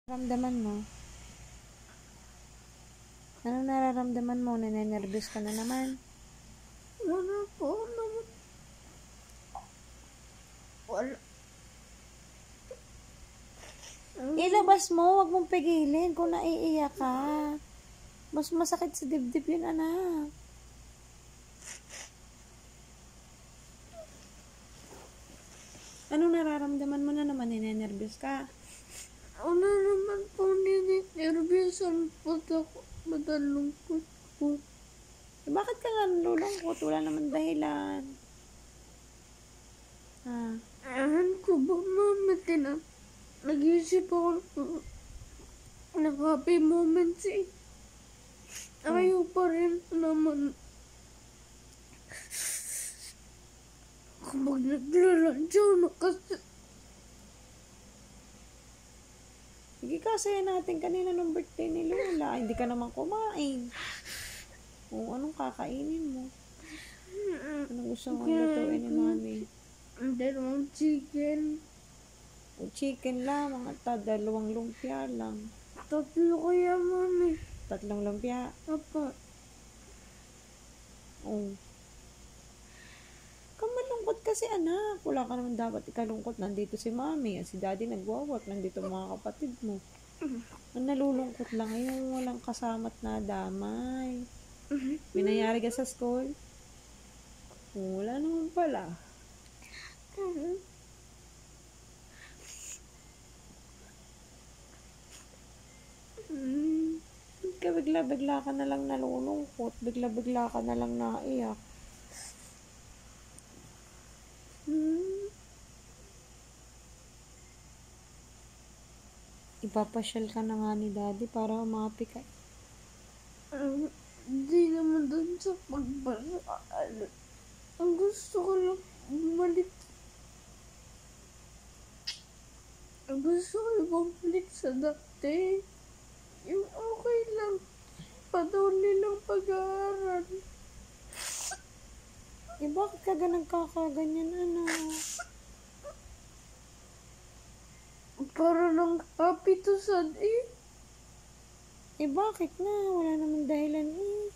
Nararamdaman mo? Anong nararamdaman mo? Nanenervyos ka na naman? Wala po naman. Wala. Ilabas mo, wag mong pigilin kung naiiyak ka. Mas masakit sa dibdib yun, anak. Anong nararamdaman mo na naman? Nanenervyos ka? Wala naman po nininervyosan po ako. Madalungkot po. Bakit ka nga nalulungkot? Wala naman dahilan. Ahan ko ba, mama, nag-iisip ako ng happy moments eh. Ayaw pa rin naman. Kapag naglaladyaw na kasi. Sige kasi natin kanina nung birthday ni Lola. Hindi ka naman kumain. O, anong kakainin mo? Anong gusto mong lutuin ni Mami? Dalawang chicken. O, chicken lang, mga 2 lumpia lang. 3 kaya, mami. 3 lumpia. Apa. Oh. Kamalungkot kasi anak. Wala ka naman dapat ikalungkot. Nandito si Mami. Si Daddy nagwo-work. Nandito mga kapatid mo. Ang nalulungkot lang yung walang kasama't nadamay. May nangyari ka sa school? Wala naman pala. Bigla-bigla ka na lang nalulungkot. Bigla-bigla ka na lang naiyak. Ipapasyal ka na nga ni Daddy para umapi ka. Hindi naman dun sa pagbasa. Ang gusto ko lang bumalik. Ang gusto ko lang bumalik sa dati. Yung okay lang. Patuloy lang pag-aaral. Bakit ka nagkakaganyan, anak? Para lang happy to sad eh. Bakit na? Wala namang dahilan eh.